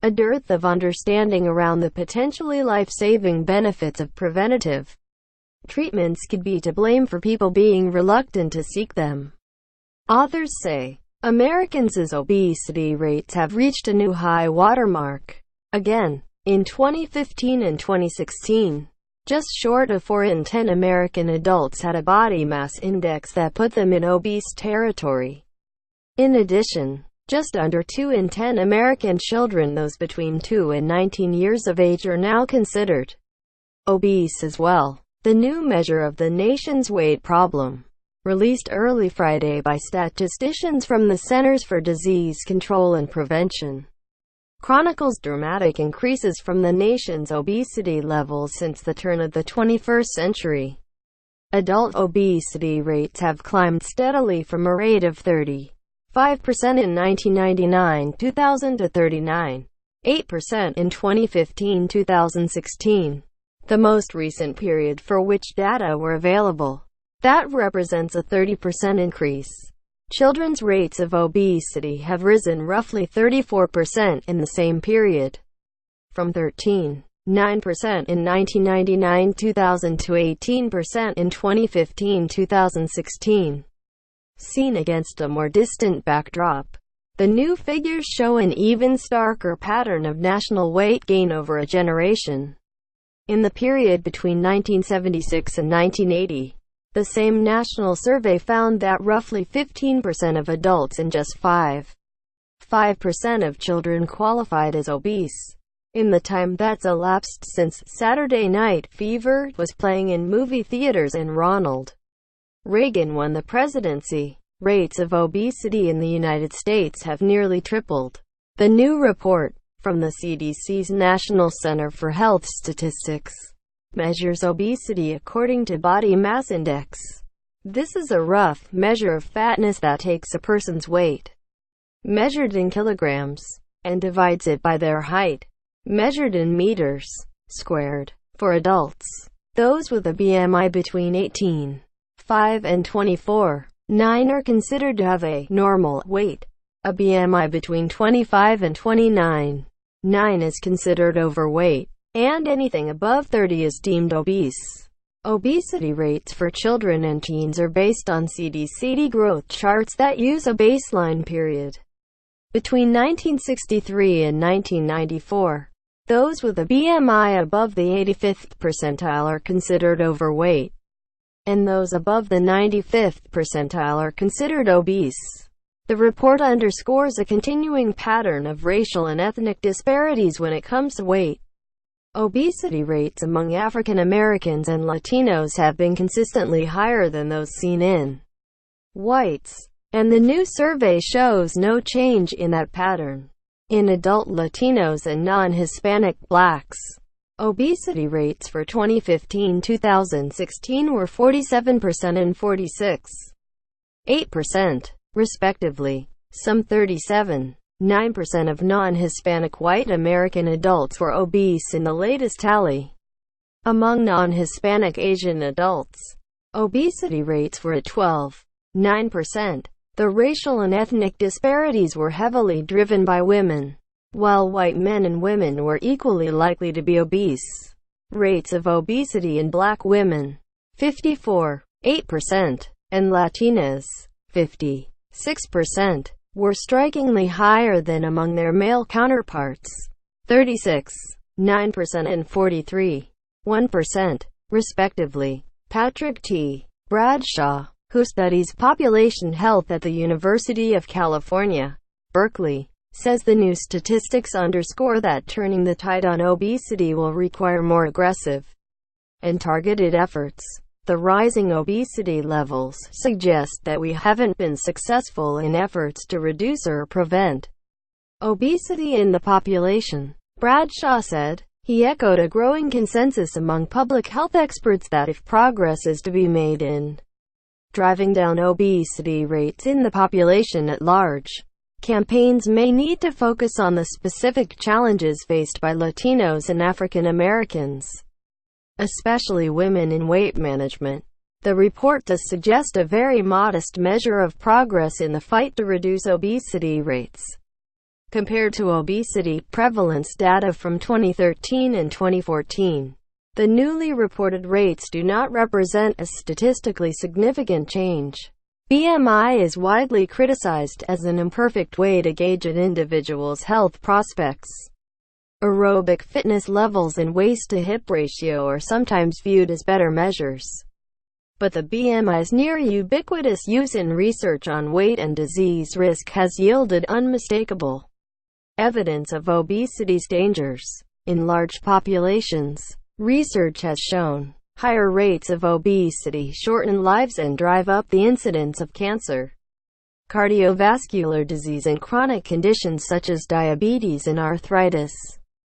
A dearth of understanding around the potentially life-saving benefits of preventative treatments could be to blame for people being reluctant to seek them. Authors say, Americans' obesity rates have reached a new high watermark again. In 2015 and 2016, just short of 4 in 10 American adults had a body mass index that put them in obese territory. In addition, just under 2 in 10 American children, those between 2 and 19 years of age, are now considered obese as well. The new measure of the nation's weight problem, released early Friday by statisticians from the Centers for Disease Control and Prevention, chronicles dramatic increases from the nation's obesity levels since the turn of the 21st century. Adult obesity rates have climbed steadily from a rate of 35% in 1999-2000 to 39.8% in 2015-2016. The most recent period for which data were available. That represents a 30% increase. Children's rates of obesity have risen roughly 34% in the same period, from 13.9% in 1999-2000 to 18% in 2015-2016. Seen against a more distant backdrop, the new figures show an even starker pattern of national weight gain over a generation. In the period between 1976 and 1980, the same national survey found that roughly 15% of adults and just 5% of children qualified as obese. In the time that's elapsed since Saturday Night Fever was playing in movie theaters and Ronald Reagan won the presidency, rates of obesity in the United States have nearly tripled. The new report, from the CDC's National Center for Health Statistics, measures obesity according to body mass index. This is a rough measure of fatness that takes a person's weight, measured in kilograms, and divides it by their height, measured in meters squared. For adults, those with a BMI between 18.5 and 24.9 are considered to have a normal weight. A BMI between 25 and 29.9 is considered overweight, and anything above 30 is deemed obese. Obesity rates for children and teens are based on CDC growth charts that use a baseline period between 1963 and 1994. Those with a BMI above the 85th percentile are considered overweight, and those above the 95th percentile are considered obese. The report underscores a continuing pattern of racial and ethnic disparities when it comes to weight. Obesity rates among African Americans and Latinos have been consistently higher than those seen in whites, and the new survey shows no change in that pattern. In adult Latinos and non-Hispanic blacks, obesity rates for 2015-2016 were 47% and 46.8%, respectively. Some 37.9% of non-Hispanic white American adults were obese in the latest tally. Among non-Hispanic Asian adults, obesity rates were at 12.9%. The racial and ethnic disparities were heavily driven by women, while white men and women were equally likely to be obese. Rates of obesity in black women, 54.8%, and Latinas, 50.6%, were strikingly higher than among their male counterparts, 36.9% and 43.1%, respectively. Patrick T. Bradshaw, who studies population health at the University of California, Berkeley, says the new statistics underscore that turning the tide on obesity will require more aggressive and targeted efforts. The rising obesity levels suggest that we haven't been successful in efforts to reduce or prevent obesity in the population, Bradshaw said. He echoed a growing consensus among public health experts that if progress is to be made in driving down obesity rates in the population at large, campaigns may need to focus on the specific challenges faced by Latinos and African Americans, especially women in weight management. The report does suggest a very modest measure of progress in the fight to reduce obesity rates. compared to obesity prevalence data from 2013 and 2014. The newly reported rates do not represent a statistically significant change. BMI is widely criticized as an imperfect way to gauge an individual's health prospects. Aerobic fitness levels and waist-to-hip ratio are sometimes viewed as better measures. But the BMI's near ubiquitous use in research on weight and disease risk has yielded unmistakable evidence of obesity's dangers. In large populations, research has shown higher rates of obesity shorten lives and drive up the incidence of cancer, cardiovascular disease and chronic conditions such as diabetes and arthritis.